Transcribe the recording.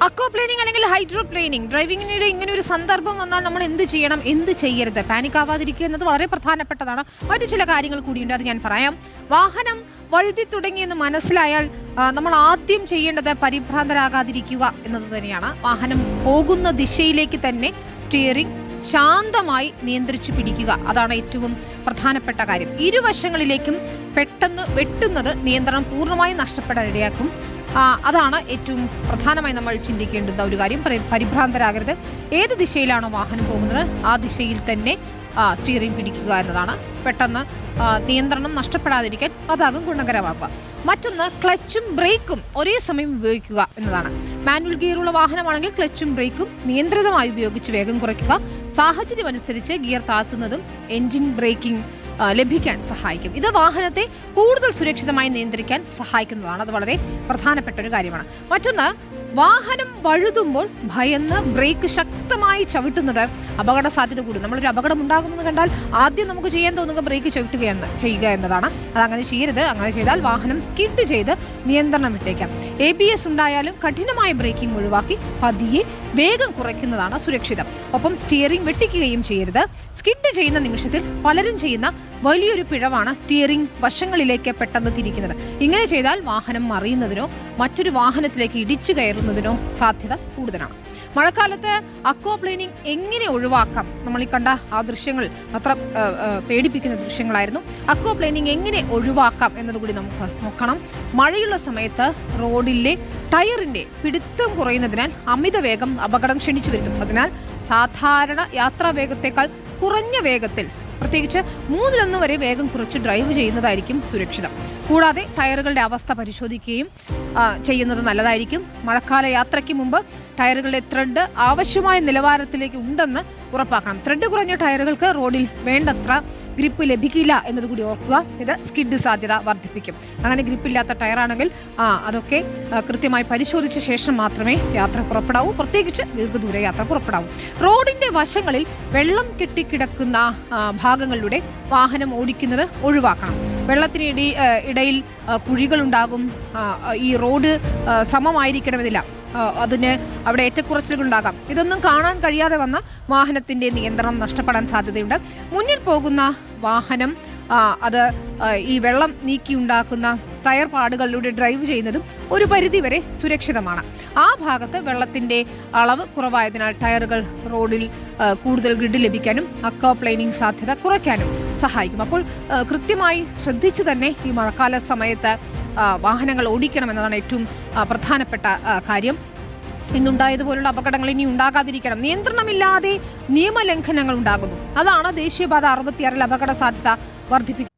അക്വാപ്ലേനിങ് അല്ലെങ്കിൽ ഹൈഡ്രോപ്ലേനിങ് ഡ്രൈവിങ്ങിനിടെ ഇങ്ങനെ ഒരു സന്ദർഭം വന്നാൽ നമ്മൾ എന്ത് ചെയ്യണം, എന്ത് ചെയ്യരുത്, പാനിക് ആവാതിരിക്കുക എന്നത് വളരെ പ്രധാനപ്പെട്ടതാണ്. മറ്റു ചില കാര്യങ്ങൾ കൂടിയുണ്ട്, അത് ഞാൻ പറയാം. വാഹനം വഴുതി തുടങ്ങിയെന്ന് മനസ്സിലായാൽ നമ്മൾ ആദ്യം ചെയ്യേണ്ടത് പരിഭ്രാന്തരാകാതിരിക്കുക എന്നത് തന്നെയാണ്. വാഹനം പോകുന്ന ദിശയിലേക്ക് തന്നെ സ്റ്റിയറിംഗ് ശാന്തമായി നിയന്ത്രിച്ചു പിടിക്കുക, അതാണ് ഏറ്റവും പ്രധാനപ്പെട്ട കാര്യം. ഇരുവശങ്ങളിലേക്കും പെട്ടെന്ന് വെട്ടുന്നത് നിയന്ത്രണം പൂർണ്ണമായും നഷ്ടപ്പെടാൻ ഇടയാക്കും. അതാണ് ഏറ്റവും പ്രധാനമായി നമ്മൾ ചിന്തിക്കേണ്ടുന്ന ഒരു കാര്യം. പരിഭ്രാന്തരാകരുത്. ഏത് ദിശയിലാണോ വാഹനം പോകുന്നത് ആ ദിശയിൽ തന്നെ സ്റ്റിയറിംഗ് പിടിക്കുക എന്നതാണ്. പെട്ടെന്ന് നിയന്ത്രണം നഷ്ടപ്പെടാതിരിക്കാൻ അതാകും ഗുണകരമാക്കുക. മറ്റൊന്ന്, ക്ലച്ചും ബ്രേക്കും ഒരേ സമയം ഉപയോഗിക്കുക എന്നതാണ്. മാനുവൽ ഗിയറുള്ള വാഹനമാണെങ്കിൽ ക്ലച്ചും ബ്രേക്കും നിയന്ത്രിതമായി ഉപയോഗിച്ച് വേഗം കുറയ്ക്കുക. സാഹചര്യം അനുസരിച്ച് ഗിയർ താഴ്ത്തുന്നതും എൻജിൻ ബ്രേക്കിംഗ് ലഭിക്കാൻ സഹായിക്കും. ഇത് വാഹനത്തെ കൂടുതൽ സുരക്ഷിതമായി നിയന്ത്രിക്കാൻ സഹായിക്കുന്നതാണ്. അത് വളരെ പ്രധാനപ്പെട്ട ഒരു കാര്യമാണ്. മറ്റൊന്ന്, വാഹനം വഴുതുമ്പോൾ ഭയന്ന് ബ്രേക്ക് ശക്തമായി ചവിട്ടുന്നത് അപകട സാധ്യത കൂടും. നമ്മളൊരു അപകടം ഉണ്ടാകുന്നത് കണ്ടാൽ ആദ്യം നമുക്ക് ചെയ്യാൻ തോന്നുക ബ്രേക്ക് ചെയ്യുക എന്നതാണ്. അതങ്ങനെ ചെയ്യരുത്. അങ്ങനെ ചെയ്താൽ വാഹനം സ്കിഡ് ചെയ്ത് നിയന്ത്രണം വിട്ടേക്കാം. ABS ഉണ്ടായാലും കഠിനമായ ബ്രേക്കിംഗ് ഒഴിവാക്കി പതിയെ വേഗം കുറയ്ക്കുന്നതാണ് സുരക്ഷിതം. ഒപ്പം സ്റ്റിയറിംഗ് വെട്ടിക്കുകയും ചെയ്യരുത്. സ്കിഡ് ചെയ്യുന്ന നിമിഷത്തിൽ പലരും ചെയ്യുന്ന വലിയൊരു പിഴവാണ് സ്റ്റിയറിംഗ് വശങ്ങളിലേക്ക് പെട്ടെന്ന് തിരിക്കുന്നത്. ഇങ്ങനെ ചെയ്താൽ വാഹനം മറിയുന്നതിനോ മറ്റൊരു വാഹനത്തിലേക്ക് ഇടിച്ചു കയറുന്നതിനോ സാധ്യത കൂടുതലാണ്. മഴക്കാലത്ത് അക്വാപ്ലേനിങ് എങ്ങനെ ഒഴിവാക്കാം? നമ്മൾ ഈ കണ്ട ആ ദൃശ്യങ്ങൾ അത്ര പേടിപ്പിക്കുന്ന ദൃശ്യങ്ങളായിരുന്നു. അക്വാപ്ലേനിങ് എങ്ങനെ ഒഴിവാക്കാം എന്നതുകൂടി നമുക്ക് നോക്കണം. മഴയുള്ള സമയത്ത് റോഡിലെ ടയറിന്റെ പിടുത്തം കുറയുന്നതിനാൽ അമിത വേഗം അപകടം ക്ഷണിച്ചു വരുത്തും. അതിനാൽ സാധാരണ യാത്രാ വേഗത്തേക്കാൾ കുറഞ്ഞ വേഗത്തിൽ, പ്രത്യേകിച്ച് 3-1 വരെ വേഗം കുറച്ച് ഡ്രൈവ് ചെയ്യുന്നതായിരിക്കും സുരക്ഷിതം. കൂടാതെ ടയറുകളുടെ അവസ്ഥ പരിശോധിക്കുകയും ചെയ്യുന്നത് നല്ലതായിരിക്കും. മഴക്കാല യാത്രയ്ക്ക് മുമ്പ് ടയറുകളുടെ ത്രെഡ് ആവശ്യമായ നിലവാരത്തിലേക്ക് ഉണ്ടെന്ന് ഉറപ്പാക്കണം. ത്രെഡ് കുറഞ്ഞ ടയറുകൾക്ക് റോഡിൽ വേണ്ടത്ര ഗ്രിപ്പ് ലഭിക്കില്ല എന്നതുകൂടി ഓർക്കുക. ഇത് സ്കിഡ് സാധ്യത വർദ്ധിപ്പിക്കും. അങ്ങനെ ഗ്രിപ്പില്ലാത്ത ടയറാണെങ്കിൽ അതൊക്കെ കൃത്യമായി പരിശോധിച്ച ശേഷം മാത്രമേ യാത്ര പുറപ്പെടാവൂ. പ്രത്യേകിച്ച് ദീർഘദൂര യാത്ര പുറപ്പെടാവൂ. റോഡിന്റെ വശങ്ങളിൽ വെള്ളം കെട്ടിക്കിടക്കുന്ന ഭാഗങ്ങളിലൂടെ വാഹനം ഓടിക്കുന്നത് ഒഴിവാക്കണം. വെള്ളത്തിന് ഇടയിൽ കുഴികളുണ്ടാകും. ഈ റോഡ് സമമായിരിക്കണമെന്നില്ല. അതിന് അവിടെ ഏറ്റക്കുറച്ചിലുകൾ ഉണ്ടാകാം. ഇതൊന്നും കാണാൻ കഴിയാതെ വന്ന വാഹനത്തിന്റെ നിയന്ത്രണം നഷ്ടപ്പെടാൻ സാധ്യതയുണ്ട്. മുന്നിൽ പോകുന്ന വാഹനം അത് ഈ വെള്ളം നീക്കിയുണ്ടാക്കുന്ന ടയർ പാടുകളിലൂടെ ഡ്രൈവ് ചെയ്യുന്നതും ഒരു പരിധിവരെ സുരക്ഷിതമാണ്. ആ ഭാഗത്ത് വെള്ളത്തിന്റെ അളവ് കുറവായതിനാൽ ടയറുകൾ റോഡിൽ കൂടുതൽ ഗ്രിഡ് ലഭിക്കാനും അക്വാപ്ലേനിങ് സാധ്യത കുറയ്ക്കാനും സഹായിക്കും. അപ്പോൾ കൃത്യമായി ശ്രദ്ധിച്ച് തന്നെ ഈ മഴക്കാല സമയത്ത് വാഹനങ്ങൾ ഓടിക്കണമെന്നതാണ് ഏറ്റവും പ്രധാനപ്പെട്ട കാര്യം. ഇന്നുണ്ടായതുപോലുള്ള അപകടങ്ങൾ ഇനി ഉണ്ടാകാതിരിക്കണം. നിയന്ത്രണമില്ലാതെ നിയമലംഘനങ്ങൾ ഉണ്ടാകുന്നു. അതാണ് ദേശീയപാത 66 അപകട സാധ്യത വർദ്ധിപ്പിക്കുന്നത്.